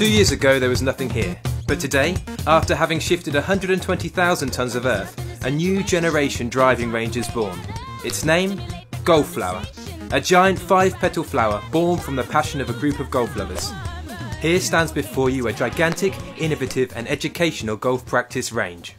2 years ago there was nothing here, but today, after having shifted 120,000 tonnes of earth, a new generation driving range is born. Its name? GolFlower. A giant 5-petal flower born from the passion of a group of golf lovers. Here stands before you a gigantic, innovative and educational golf practice range.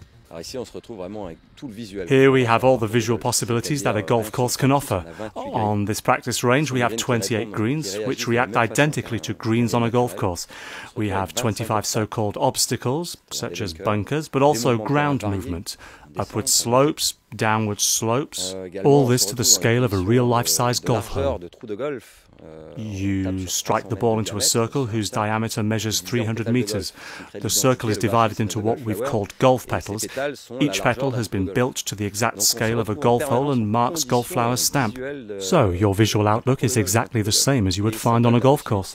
Here we have all the visual possibilities that a golf course can offer. On this practice range we have 28 greens, which react identically to greens on a golf course. We have 25 so-called obstacles, such as bunkers, but also ground movement, upward slopes, downward slopes, all this to the scale of a real life-size golf hole. You strike the ball into a circle whose diameter measures 300 meters. The circle is divided into what we've called golf petals. Each petal has been built to the exact scale of a golf hole and marks GolFlower's stamp. So your visual outlook is exactly the same as you would find on a golf course.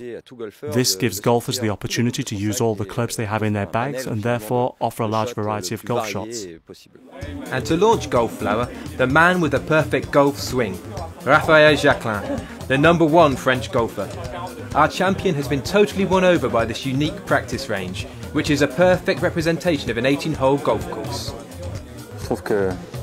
This gives golfers the opportunity to use all the clubs they have in their bags and therefore offer a large variety of golf shots. And to launch GolFlower, the man with the perfect golf swing, Raphael Jacquelin, the #1 French golfer. Our champion has been totally won over by this unique practice range, which is a perfect representation of an 18-hole golf course.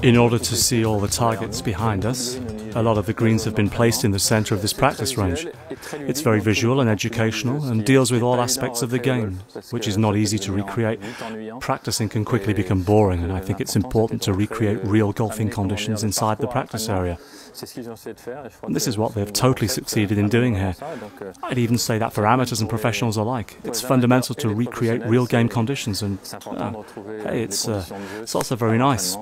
In order to see all the targets behind us, a lot of the greens have been placed in the centre of this practice range. It's very visual and educational and deals with all aspects of the game, which is not easy to recreate. Practicing can quickly become boring, and I think it's important to recreate real golfing conditions inside the practice area. And this is what they've totally succeeded in doing here. I'd even say that for amateurs and professionals alike. It's fundamental to recreate real game conditions, and hey, it's also very nice.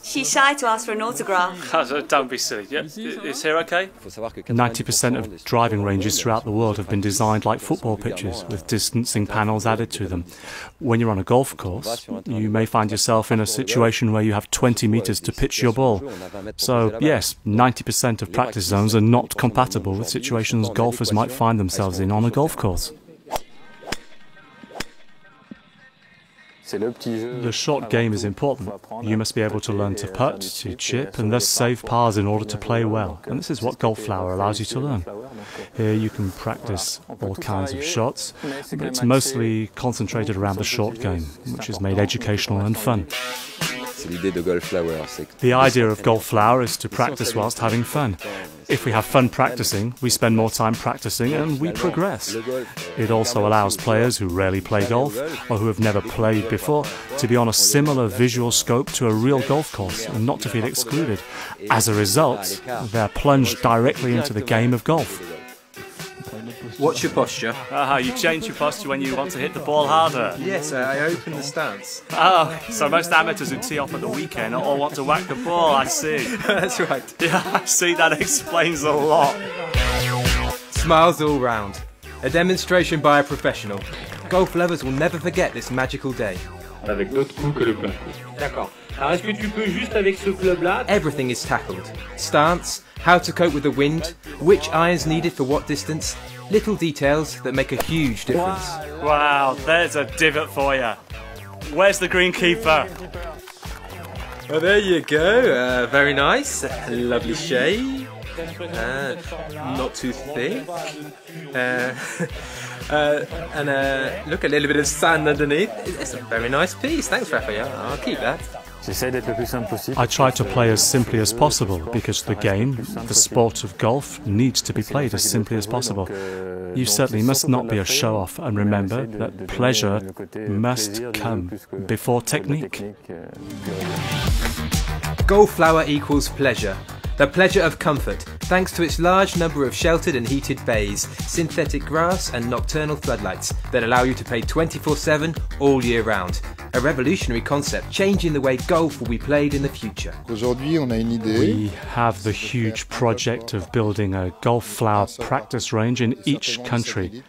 She's shy to ask for an autograph. Don't be silly. Yeah, is here okay? 90% of driving ranges throughout the world have been designed like football pitches, with distancing panels added to them. When you're on a golf course, you may find yourself in a situation where you have 20 meters to pitch your ball. So yes, 90% of practice zones are not compatible with situations golfers might find themselves in on a golf course. The short game is important. You must be able to learn to putt, to chip, and thus save pars in order to play well. And this is what GolFlower allows you to learn. Here you can practice all kinds of shots, but it's mostly concentrated around the short game, which is made educational and fun. The idea of GolFlower is to practice whilst having fun. If we have fun practicing, we spend more time practicing and we progress. It also allows players who rarely play golf or who have never played before to be on a similar visual scope to a real golf course and not to feel excluded. As a result, they're plunged directly into the game of golf. What's your posture? You change your posture when you want to hit the ball harder. Yes, I open the stance. Oh, so most amateurs who tee off at the weekend all want to whack the ball, I see. That's right. Yeah, I see, that explains a lot. Smiles all round. A demonstration by a professional. Golf lovers will never forget this magical day. Avec d'autres coups que le plein coup. D'accord. Alors est-ce que tu peux juste avec ce club-là? Everything is tackled. Stance, how to cope with the wind, which irons needed for what distance. Little details that make a huge difference. Wow, there's a divot for you. Where's the greenkeeper? Oh, there you go. Very nice. Lovely shade. Not too thick. And look, a little bit of sand underneath. It's a very nice piece. Thanks, Raphael. I'll keep that. I try to play as simply as possible because the game, the sport of golf, needs to be played as simply as possible. You certainly must not be a show-off, and remember that pleasure must come before technique. GolFlower equals pleasure. The pleasure of comfort, thanks to its large number of sheltered and heated bays, synthetic grass and nocturnal floodlights that allow you to play 24/7 all year round. A revolutionary concept changing the way golf will be played in the future. We have the huge project of building a GolFlower practice range in each country.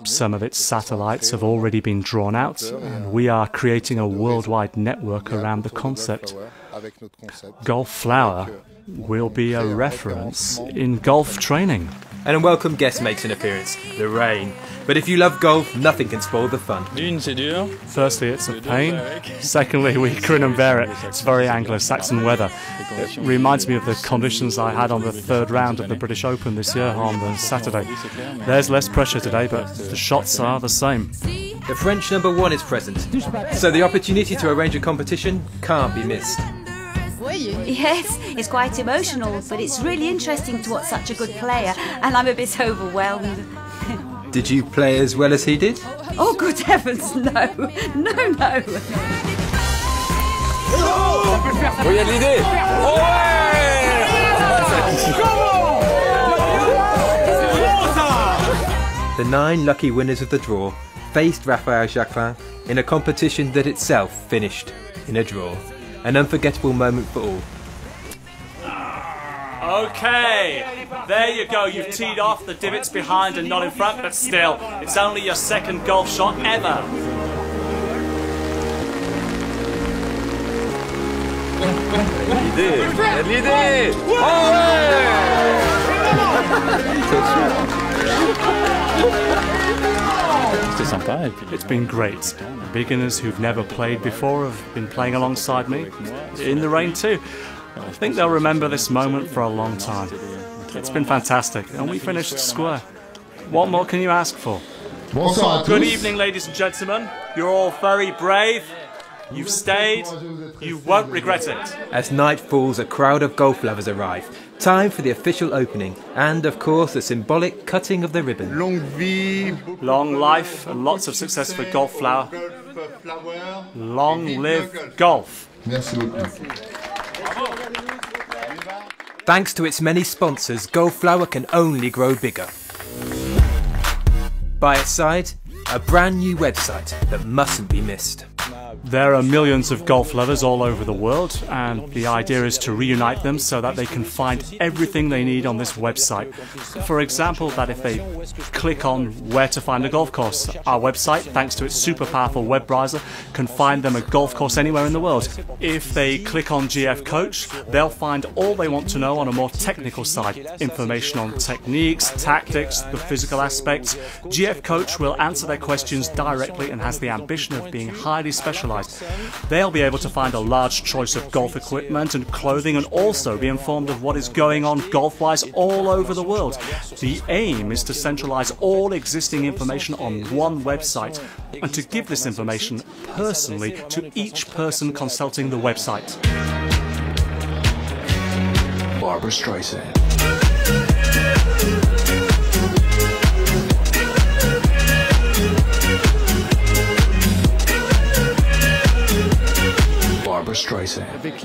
Some of its satellites have already been drawn out, and we are creating a worldwide network around the concept. GolFlower will be a reference in golf training. and a welcome guest makes an appearance, the rain. But if you love golf, nothing can spoil the fun. Firstly, it's a pain. Secondly, we grin and bear it. It's very Anglo-Saxon weather. It reminds me of the conditions I had on the third round of the British Open this year on the Saturday. There's less pressure today, but the shots are the same. The French #1 is present, so the opportunity to arrange a competition can't be missed. Yes, it's quite emotional, but it's really interesting to watch such a good player, and I'm a bit overwhelmed. Did you play as well as he did? Oh, good heavens, no. No. Regarde l'idée. The 9 lucky winners of the draw faced Raphael Jacquelin in a competition that itself finished in a draw. An unforgettable moment for all. Okay, there you go, you've teed off, the divot's behind and not in front, but still, it's only your second golf shot ever. L'idée. It's been great. Beginners who've never played before have been playing alongside me, in the rain too. I think they'll remember this moment for a long time. It's been fantastic, and we finished square. What more can you ask for? Good evening, ladies and gentlemen. You're all very brave. You've stayed. You won't regret it. As night falls, a crowd of golf lovers arrive. Time for the official opening, and of course the symbolic cutting of the ribbon. Long life and lots of success for GolFlower. Long live golf. Thanks to its many sponsors, GolFlower can only grow bigger. By its side, a brand new website that mustn't be missed. There are millions of golf lovers all over the world, and the idea is to reunite them so that they can find everything they need on this website. For example, that if they click on where to find a golf course, our website, thanks to its super powerful web browser, can find them a golf course anywhere in the world. If they click on GF Coach, they'll find all they want to know on a more technical side. Information on techniques, tactics, the physical aspects. GF Coach will answer their questions directly and has the ambition of being highly specialized. They'll be able to find a large choice of golf equipment and clothing, and also be informed of what is going on golf-wise all over the world. The aim is to centralize all existing information on one website and to give this information personally to each person consulting the website. Barbara Streisand.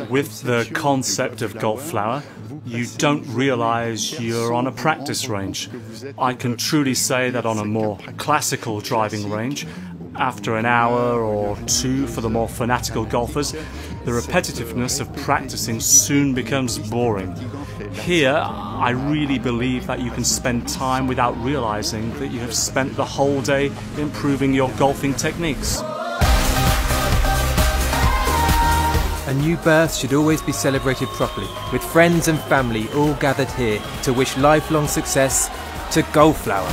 With the concept of GolFlower, you don't realise you're on a practice range. I can truly say that on a more classical driving range, after an hour or two for the more fanatical golfers, the repetitiveness of practicing soon becomes boring. Here, I really believe that you can spend time without realising that you have spent the whole day improving your golfing techniques. A new birth should always be celebrated properly, with friends and family all gathered here to wish lifelong success to GolFlower.